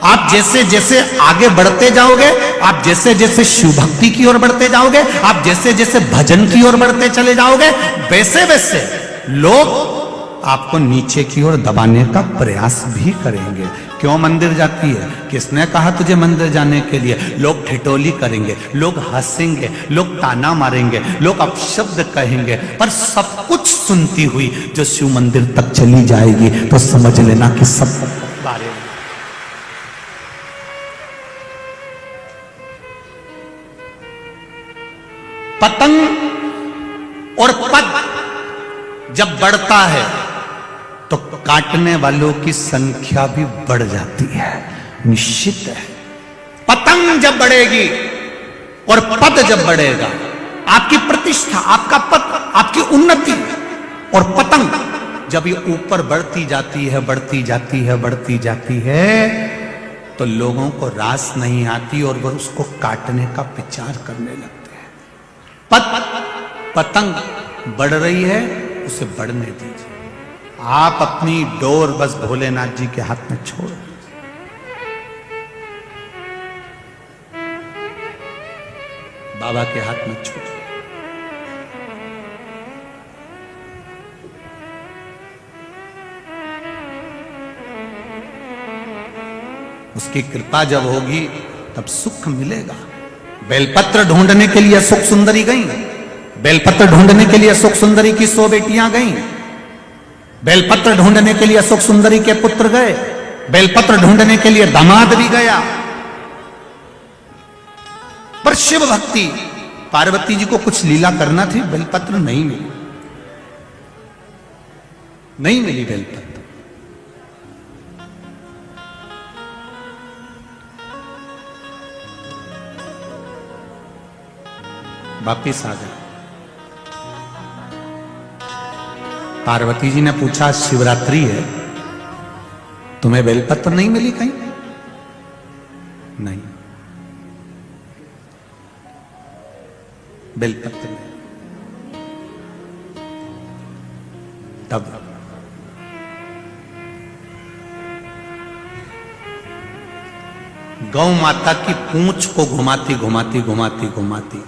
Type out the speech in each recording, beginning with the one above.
आप जैसे जैसे आगे बढ़ते जाओगे, आप जैसे जैसे शिव भक्ति की ओर बढ़ते जाओगे, आप जैसे जैसे भजन की ओर बढ़ते चले जाओगे, वैसे वैसे लोग आपको नीचे की ओर दबाने का प्रयास भी करेंगे। क्यों मंदिर जाती है? किसने कहा तुझे मंदिर जाने के लिए? लोग ठिठोली करेंगे, लोग हंसेंगे, लोग ताना मारेंगे, लोग अपशब्द कहेंगे, पर सब कुछ सुनती हुई जो शिव मंदिर तक चली जाएगी तो समझ लेना कि सब बारे में पतंग और पद जब बढ़ता है तो काटने वालों की संख्या भी बढ़ जाती है, निश्चित है। पतंग जब बढ़ेगी और पद जब बढ़ेगा, आपकी प्रतिष्ठा, आपका पद, आपकी उन्नति, और पतंग जब ये ऊपर बढ़ती जाती है, बढ़ती जाती है, बढ़ती जाती है, तो लोगों को रास नहीं आती और वह उसको काटने का विचार करने लगते हैं। पतंग बढ़ रही है, उसे बढ़ने दीजिए। आप अपनी डोर बस भोलेनाथ जी के हाथ में छोड़, बाबा के हाथ में छोड़। उसकी कृपा जब होगी तब सुख मिलेगा। बेलपत्र ढूंढने के लिए अशोक सुंदरी गई, बेलपत्र ढूंढने के लिए अशोक सुंदरी की 100 बेटियां गईं, बेलपत्र ढूंढने के लिए अशोक सुंदरी के पुत्र गए, बेलपत्र ढूंढने के लिए दामाद भी गया, पर शिव भक्ति, पार्वती जी को कुछ लीला करना थी, बेलपत्र नहीं मिली, नहीं मिली बेलपत्र। वापिस आ गए। पार्वती जी ने पूछा, शिवरात्रि है, तुम्हें बेलपत्र नहीं मिली कहीं? नहीं, बेलपत्र नहीं। तब गौ माता की पूंछ को घुमाती घुमाती घुमाती घुमाती,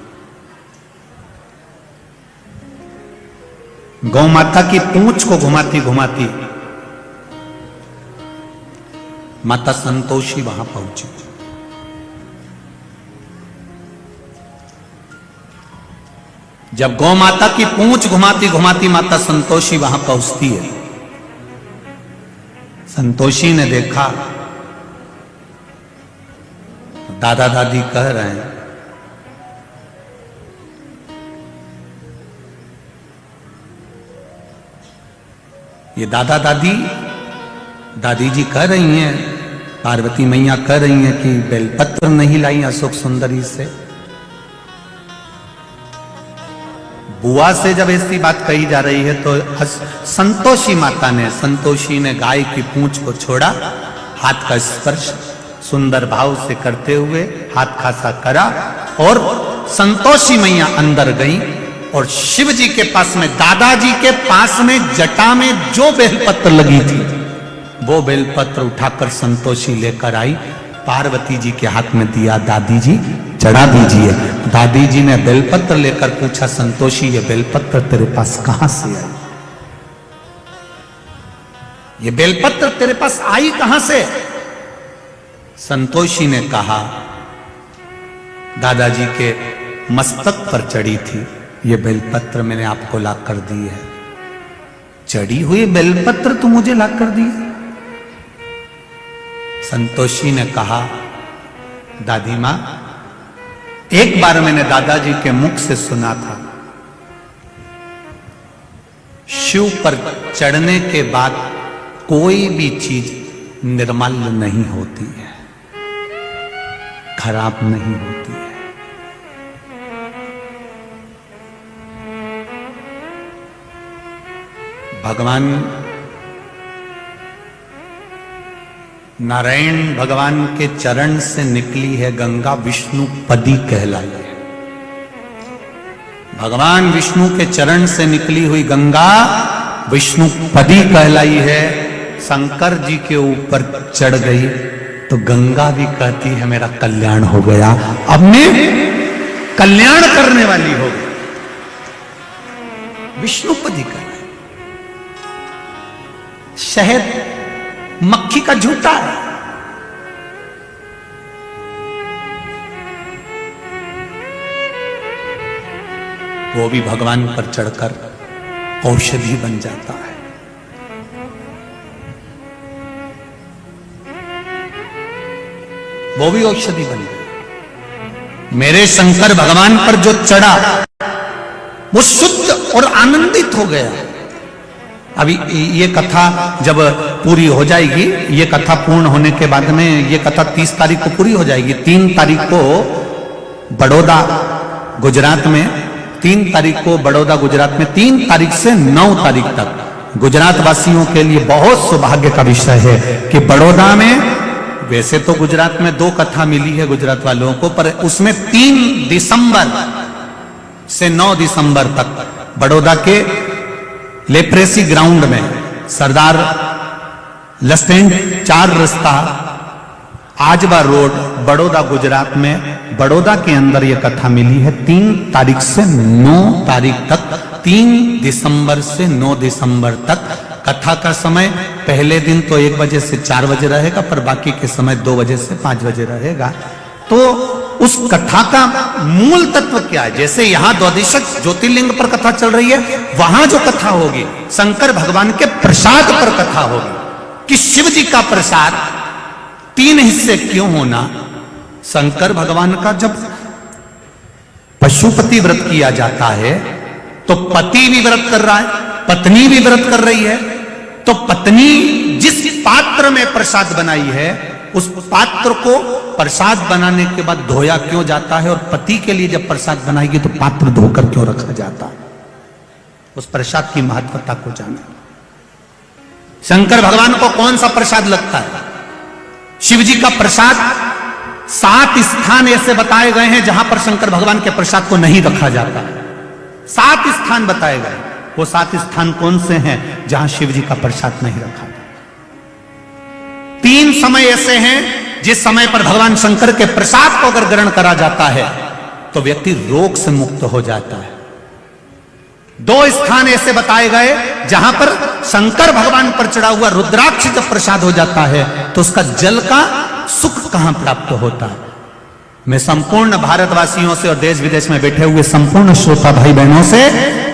गौ माता की पूंछ को घुमाती घुमाती माता संतोषी वहां पहुंची। जब गौ माता की पूंछ घुमाती घुमाती माता संतोषी वहां पहुंचती है, संतोषी ने देखा दादा दादी कह रहे हैं, ये दादा दादी, दादी जी कह रही हैं, पार्वती मैया कह रही हैं कि बेलपत्र नहीं लाई अशोक सुंदरी से। बुआ से जब ऐसी बात कही जा रही है तो संतोषी माता ने, संतोषी ने गाय की पूंछ को छोड़ा, हाथ का स्पर्श सुंदर भाव से करते हुए हाथ खासा करा, और संतोषी मैया अंदर गई और शिव जी के पास में, दादाजी के पास में जटा में जो बेलपत्र लगी थी वो बेलपत्र उठाकर संतोषी लेकर आई, पार्वती जी के हाथ में दिया, दादी जी चढ़ा दीजिए। दादी जी ने बेलपत्र लेकर पूछा, संतोषी ये बेलपत्र तेरे पास कहां से आई? ये बेलपत्र तेरे पास आई कहां से? संतोषी ने कहा, दादाजी के मस्तक पर चढ़ी थी, ये बेलपत्र मैंने आपको ला कर दी है। चढ़ी हुई बेलपत्र तू मुझे ला कर दी? संतोषी ने कहा, दादी मां, एक बार मैंने दादाजी के मुख से सुना था, शिव पर चढ़ने के बाद कोई भी चीज निर्मल नहीं होती है, खराब नहीं होती है। भगवान नारायण भगवान के चरण से निकली है गंगा, विष्णु पदी कहलाई है। भगवान विष्णु के चरण से निकली हुई गंगा विष्णु पदी कहलाई है। शंकर जी के ऊपर चढ़ गई तो गंगा भी कहती है मेरा कल्याण हो गया, अब मैं कल्याण करने वाली हो गई। विष्णुपदी कर रहे, शहद मक्खी का झूठा है। वो भी भगवान पर चढ़कर औषधि बन जाता है। वो भी औषधि बन गई। मेरे शंकर भगवान पर जो चढ़ा वो शुद्ध और आनंदित हो गया। अभी ये कथा जब पूरी हो जाएगी, ये कथा पूर्ण होने के बाद में ये कथा 30 तारीख को पूरी हो जाएगी। 3 तारीख को बड़ौदा गुजरात में, 3 तारीख को बड़ौदा गुजरात में, 3 तारीख से 9 तारीख तक गुजरात वासियों के लिए बहुत सौभाग्य का विषय है कि बड़ौदा में, वैसे तो गुजरात में 2 कथा मिली है गुजरात वालों को, पर उसमें 3 दिसंबर से 9 दिसंबर तक बड़ौदा के लेप्रेसी ग्राउंड में सरदार लस्टेंड 4 रास्ता आजबा रोड बड़ौदा गुजरात में, बड़ौदा के अंदर यह कथा मिली है। 3 तारीख से 9 तारीख तक, 3 दिसंबर से 9 दिसंबर तक कथा का समय पहले दिन तो 1 बजे से 4 बजे रहेगा, पर बाकी के समय 2 बजे से 5 बजे रहेगा। तो उस कथा का मूल तत्व क्या है? जैसे यहां द्वादशक ज्योतिर्लिंग पर कथा चल रही है, वहां जो कथा होगी शंकर भगवान के प्रसाद पर कथा होगी कि शिव जी का प्रसाद 3 हिस्से क्यों होना। शंकर भगवान का जब पशुपति व्रत किया जाता है तो पति भी व्रत कर रहा है, पत्नी भी व्रत कर रही है, तो पत्नी जिस पात्र में प्रसाद बनाई है उस पात्र को प्रसाद बनाने के बाद धोया क्यों जाता है, और पति के लिए जब प्रसाद बनाएगी तो पात्र धोकर क्यों रखा जाता है? उस प्रसाद की महत्वता को जाने। शंकर भगवान को कौन सा प्रसाद लगता है? शिव जी का प्रसाद 7 स्थान ऐसे बताए गए हैं जहां पर शंकर भगवान के प्रसाद को नहीं रखा जाता है। 7 स्थान बताए गए। वो 7 स्थान कौन से हैं जहां शिव जी का प्रसाद नहीं रखा? 3 समय ऐसे हैं जिस समय पर भगवान शंकर के प्रसाद को अगर ग्रहण करा जाता है तो व्यक्ति रोग से मुक्त हो जाता है। 2 स्थान ऐसे बताए गए जहां पर शंकर भगवान पर चढ़ा हुआ रुद्राक्ष जब प्रसाद हो जाता है तो उसका जल का सुख कहां प्राप्त होता है। मैं संपूर्ण भारतवासियों से और देश विदेश में बैठे हुए संपूर्ण श्रोता भाई बहनों से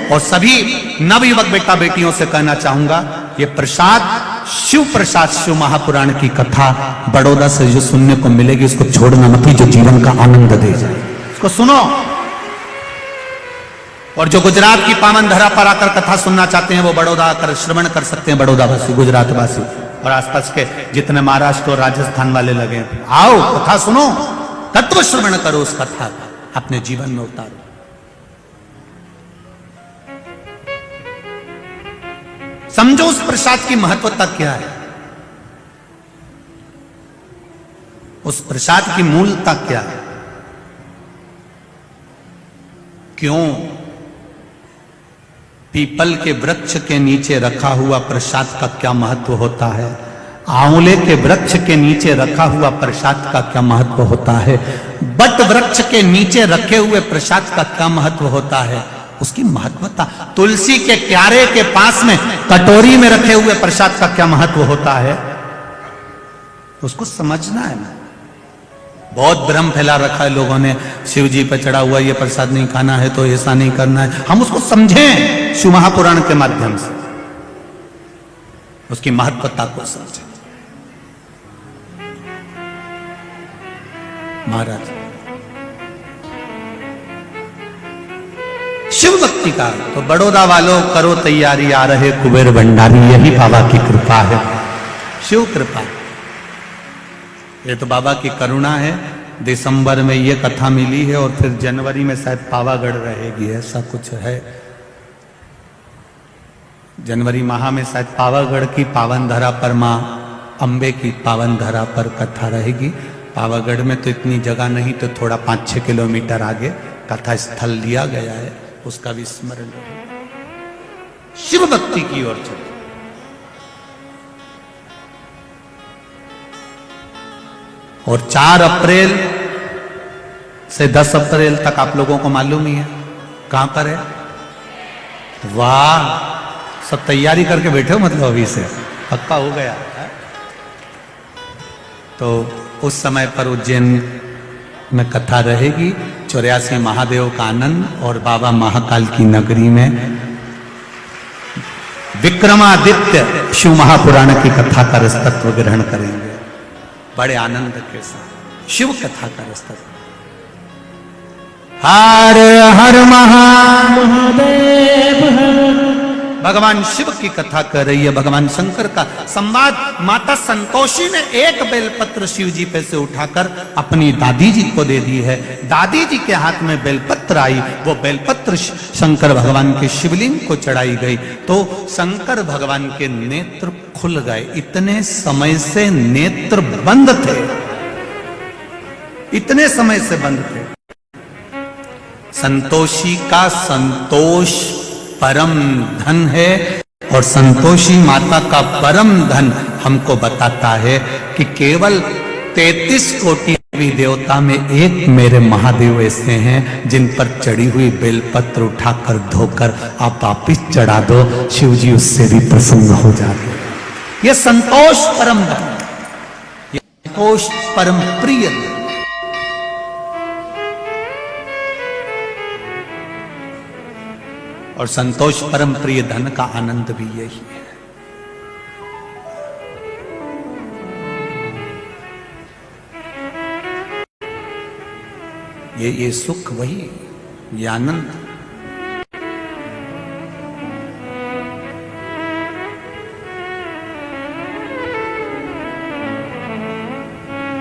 और सभी नवयुवक बेटा बेटियों से कहना चाहूंगा, ये प्रसाद शिव प्रसाद, शिव महापुराण की कथा बड़ौदा से जो सुनने को मिलेगी उसको छोड़ना मत, जो जीवन का आनंद दे जाए उसको सुनो। और जो गुजरात की पावन धरा पर आकर कथा सुनना चाहते हैं वो बड़ौदा आकर श्रवण कर सकते हैं। बड़ौदा वासी, गुजरात वासी और आसपास के जितने महाराष्ट्र और राजस्थान वाले लगे, आओ कथा सुनो, तत्व श्रवण करो, उस कथा का अपने जीवन में उतारो। समझो उस प्रसाद की महत्वता क्या है, उस प्रसाद की मूलता क्या है, क्यों पीपल के वृक्ष के नीचे रखा हुआ प्रसाद का क्या महत्व होता है, आंवले के वृक्ष के नीचे रखा हुआ प्रसाद का क्या महत्व होता है, बट वृक्ष के नीचे रखे हुए प्रसाद का क्या महत्व होता है, उसकी महत्वता, तुलसी के क्यारे के पास में कटोरी में रखे हुए प्रसाद का क्या महत्व होता है, उसको समझना है ना। बहुत भ्रम फैला रखा है लोगों ने, शिव जी पर चढ़ा हुआ ये प्रसाद नहीं खाना है तो ऐसा नहीं करना है। हम उसको समझें शिव महापुराण के माध्यम से, उसकी महत्वता को समझें। महाराज शिव भक्ति का तो बड़ौदा वालों करो तैयारी, आ रहे कुबेर भंडारी, यही बाबा की कृपा है, शिव कृपा। ये तो बाबा की करुणा है। दिसंबर में ये कथा मिली है और फिर जनवरी में शायद पावागढ़ रहेगी, ऐसा कुछ है। जनवरी माह में शायद पावागढ़ की पावन धरा पर मां अंबे की पावन धरा पर कथा रहेगी। पावागढ़ में तो इतनी जगह नहीं, तो थोड़ा 5-6 किलोमीटर आगे कथा स्थल लिया गया है, उसका भी स्मरण शिव भक्ति की ओर चले। और 4 अप्रैल से 10 अप्रैल तक आप लोगों को मालूम ही है कहां पर है। वाह, सब तैयारी करके बैठे हो मतलब अभी से पक्का हो गया है? तो उस समय पर उज्जैन में कथा रहेगी 84 महादेव का आनंद और बाबा महाकाल की नगरी में विक्रमादित्य शिव महापुराण की कथा का रसतत्व ग्रहण करेंगे बड़े आनंद के साथ। शिव कथा का रसतत्व। हर हर महादेव। भगवान शिव की कथा कर रही है, भगवान शंकर का संवाद। माता संतोषी ने एक बेलपत्र शिव जी पे से उठाकर अपनी दादी जी को दे दी है। दादी जी के हाथ में बेलपत्र आई, वो बेलपत्र शंकर भगवान के शिवलिंग को चढ़ाई गई तो शंकर भगवान के नेत्र खुल गए। इतने समय से नेत्र बंद थे, इतने समय से बंद थे। संतोषी का संतोष परम धन है और संतोषी माता का परम धन हमको बताता है कि केवल 33 कोटि देवी देवता में एक मेरे महादेव ऐसे हैं जिन पर चढ़ी हुई बेलपत्र उठाकर धोकर आप वापिस चढ़ा दो, शिव जी उससे भी प्रसन्न हो जाते। ये संतोष परम धन, ये संतोष परम प्रिय। और संतोष परम प्रिय धन का आनंद भी यही है। ये सुख वही, ये आनंद।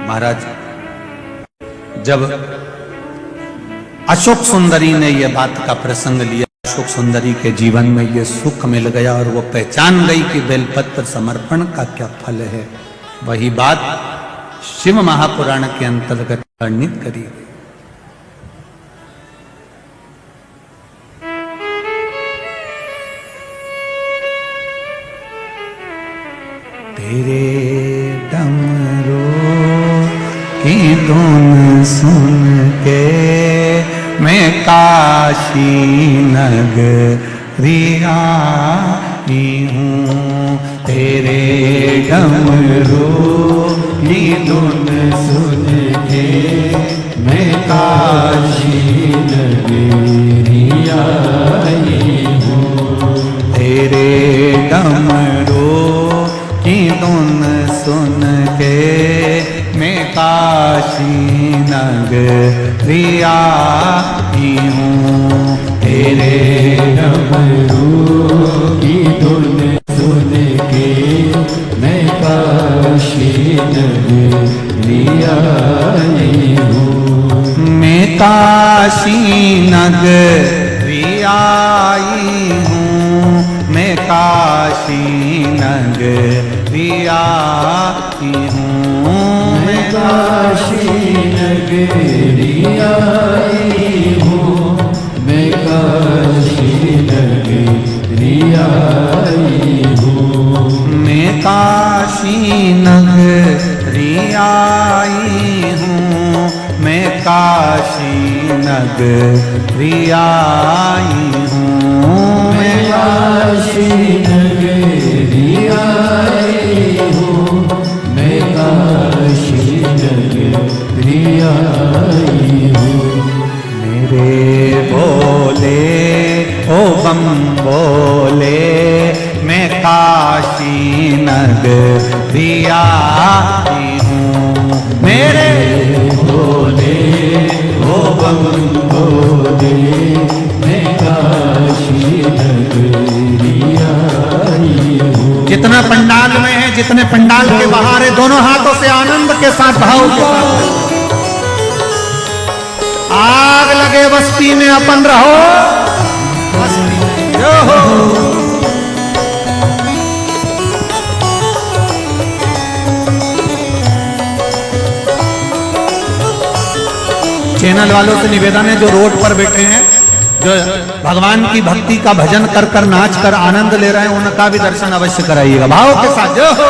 महाराज जब अशोक सुंदरी ने यह बात का प्रसंग लिया, अशोक सुंदरी के जीवन में ये सुख मिल गया और वो पहचान गई कि बेलपत्र समर्पण का क्या फल है। वही बात शिव महापुराण के अंतर्गत वर्णित करी गई। तेरे डमरू की धुन सुन के मैं काशी नगरी आई हूँ। तेरे डमरू की धुन सुन के मैं काशी नगरी आई हूँ। तेरे डमरू की धुन सुन के मैं काशी नगरी आई हूँ। तेरे डमरू की धुन सुन के मैं काशी नगरी आई हूँ। मैं काशी नगरी आई हूँ। मैं काशी नगरी आई हूँ। मैं काशी नगरी आई हूँ। मैं काशी नगरी आई हूँ। मैं काशी नगरी आई हूँ। मैं काशी नगरी आई हूँ। मैं काशी नगरी आई हूँ। मैं काशी नगरी आई हूँ। मेरे बोले ओ बम बोले मैं काशी नगरी आई हूँ। मेरे बोले ओ बम बोले मैं काशी नगरी आई हूँ। जितना पंडाल में है, जितने पंडाल के बाहर है, दोनों हाथों से आनंद के साथ, भाव के साथ। आग लगे बस्ती में अपन रहो, जो हो। चैनल वालों से निवेदन है जो रोड पर बैठे हैं, जो भगवान की भक्ति का भजन कर कर नाच कर आनंद ले रहे हैं, उनका भी दर्शन अवश्य कराइएगा भाव के साथ। जो हो।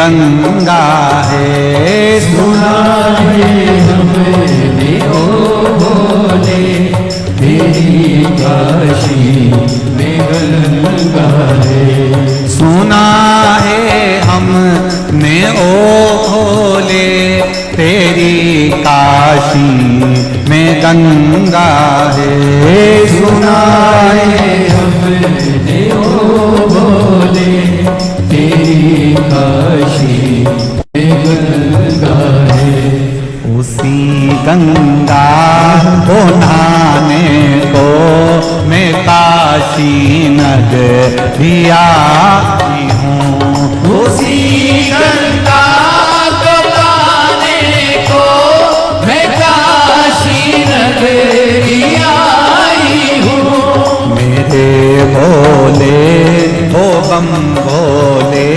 गंगा है। सुना है हमने ओ भोले तेरी काशी में गंगा है। सुना है हमने ओ भोले तेरी काशी में गंगा है। सुना है हमने ओ भोले तेरी काशी में गंगा है। उसी गंगा को नहाने को मैं काशी नगरी आई हूँ। उसी गंगा को नहाने को मैं काशी नगरी आई हूँ। मेरे भोले ओ बम भोले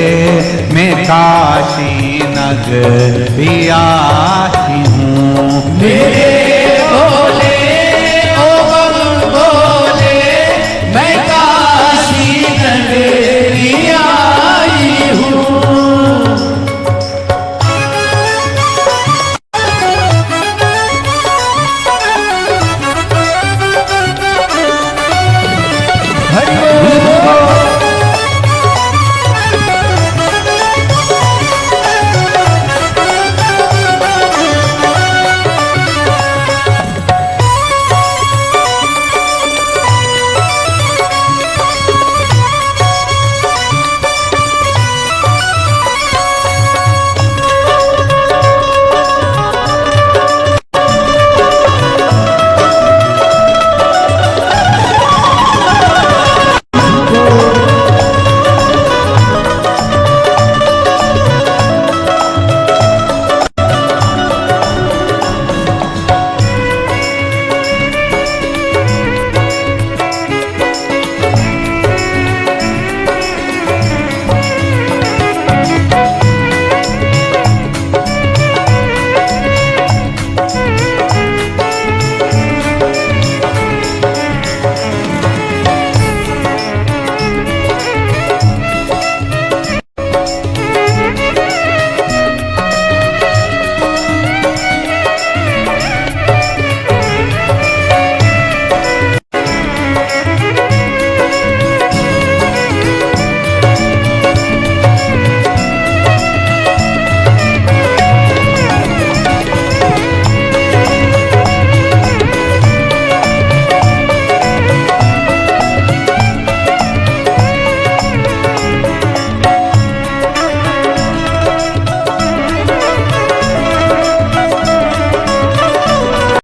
मैं काशी नगरी आई हूँ। मेरे